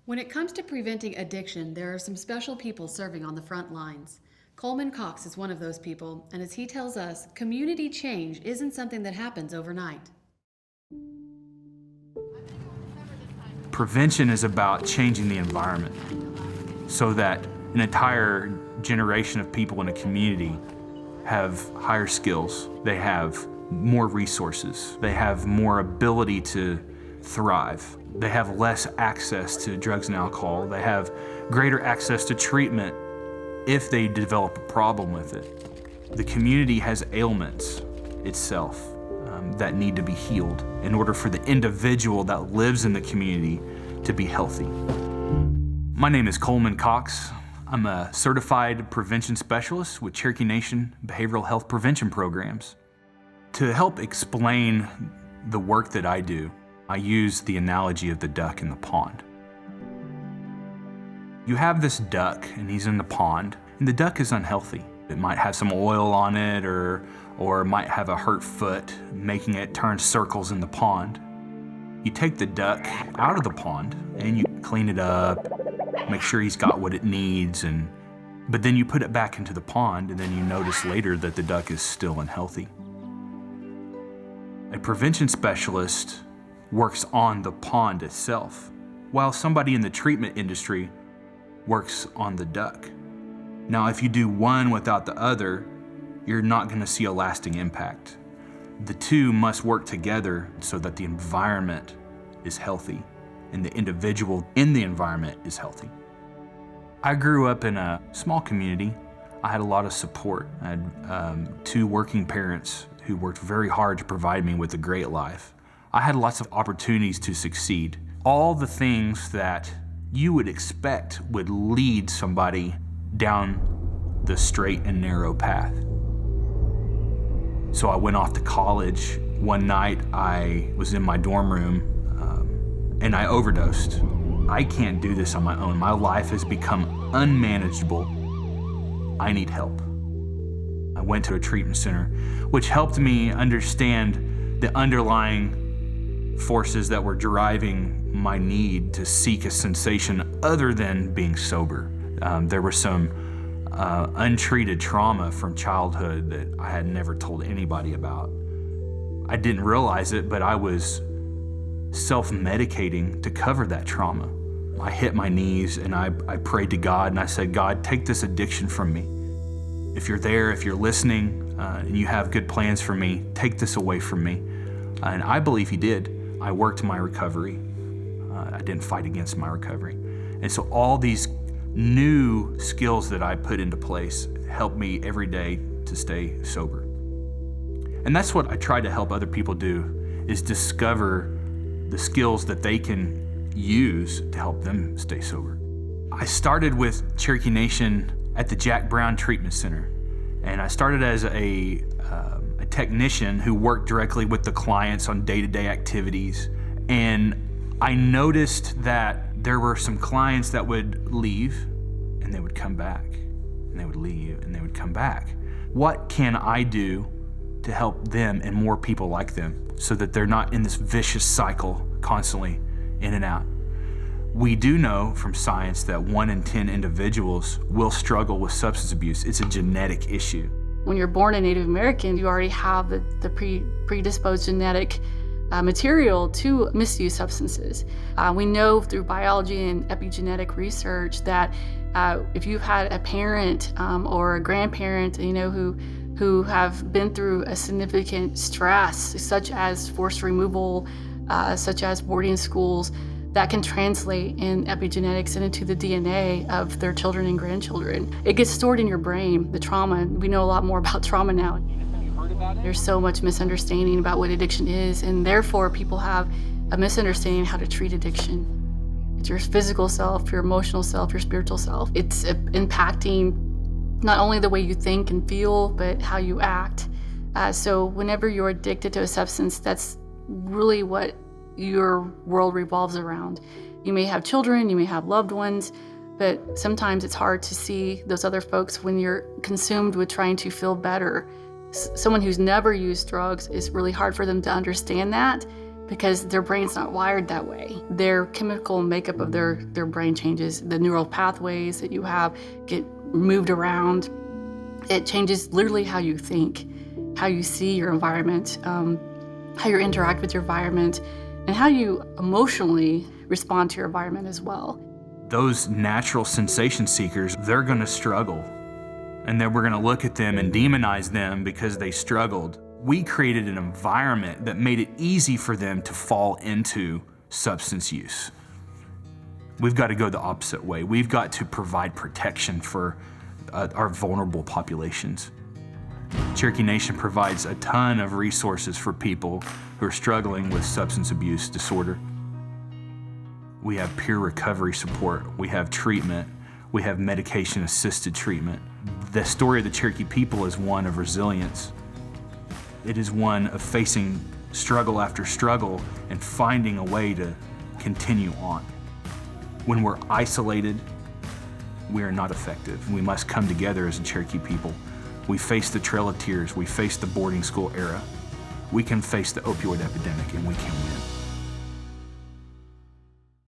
When it comes to preventing addiction, there are some special people serving on the front lines. Coleman Cox is one of those people, and as he tells us, community change isn't something that happens overnight. Prevention is about changing the environment so that an entire generation of people in a community have higher skills, they have more resources, they have more ability to thrive, they have less access to drugs and alcohol, they have greater access to treatment if they develop a problem with it. The community has ailments itself that need to be healed in order for the individual that lives in the community to be healthy. My name is Coleman Cox. I'm a certified prevention specialist with Cherokee Nation behavioral health prevention programs. To help explain the work that I do, I use the analogy of the duck in the pond. You have this duck and he's in the pond, and the duck is unhealthy. It might have some oil on it or might have a hurt foot, making it turn circles in the pond. You take the duck out of the pond and you clean it up, make sure he's got what it needs, but then you put it back into the pond and then you notice later that the duck is still unhealthy. A prevention specialist works on the pond itself, while somebody in the treatment industry works on the duck. Now, if you do one without the other, you're not going to see a lasting impact. The two must work together so that the environment is healthy and the individual in the environment is healthy. I grew up in a small community. I had a lot of support. I had two working parents who worked very hard to provide me with a great life. I had lots of opportunities to succeed. All the things that you would expect would lead somebody down the straight and narrow path. So I went off to college. One night I was in my dorm room and I overdosed. I can't do this on my own. My life has become unmanageable. I need help. I went to a treatment center, which helped me understand the underlying forces that were driving my need to seek a sensation other than being sober. There was some untreated trauma from childhood that I had never told anybody about. I didn't realize it, but I was self-medicating to cover that trauma. I hit my knees and I prayed to God and I said, God, take this addiction from me. If you're there, if you're listening, and you have good plans for me, take this away from me. And I believe He did. I worked my recovery. I didn't fight against my recovery. And so all these new skills that I put into place help me every day to stay sober. And that's what I try to help other people do, is discover the skills that they can use to help them stay sober. I started with Cherokee Nation at the Jack Brown Treatment Center. And I started as a technician who worked directly with the clients on day-to-day activities. And I noticed that there were some clients that would leave and they would come back, and they would leave and they would come back. What can I do to help them and more people like them so that they're not in this vicious cycle constantly in and out? We do know from science that 1 in 10 individuals will struggle with substance abuse. It's a genetic issue. When you're born a Native American, you already have the predisposed genetic material to misuse substances. We know through biology and epigenetic research that if you've had a parent or a grandparent, who have been through a significant stress, such as forced removal, such as boarding schools, that can translate in epigenetics and into the DNA of their children and grandchildren. It gets stored in your brain, the trauma. We know a lot more about trauma now. There's so much misunderstanding about what addiction is, and therefore people have a misunderstanding of how to treat addiction. It's your physical self, your emotional self, your spiritual self. It's impacting not only the way you think and feel, but how you act. So whenever you're addicted to a substance, that's really what your world revolves around. You may have children, you may have loved ones, but sometimes it's hard to see those other folks when you're consumed with trying to feel better. Someone who's never used drugs, it's really hard for them to understand that because their brain's not wired that way. Their chemical makeup of their brain changes. The neural pathways that you have get moved around. It changes literally how you think, how you see your environment, how you interact with your environment, and how you emotionally respond to your environment as well. Those natural sensation seekers, they're going to struggle. And then we're going to look at them and demonize them because they struggled. We created an environment that made it easy for them to fall into substance use. We've got to go the opposite way. We've got to provide protection for our vulnerable populations. Cherokee Nation provides a ton of resources for people who are struggling with substance abuse disorder. We have peer recovery support, we have treatment, we have medication-assisted treatment. The story of the Cherokee people is one of resilience. It is one of facing struggle after struggle and finding a way to continue on. When we're isolated, we are not effective. We must come together as a Cherokee people. We face the Trail of Tears, we face the boarding school era. We can face the opioid epidemic, and we can win.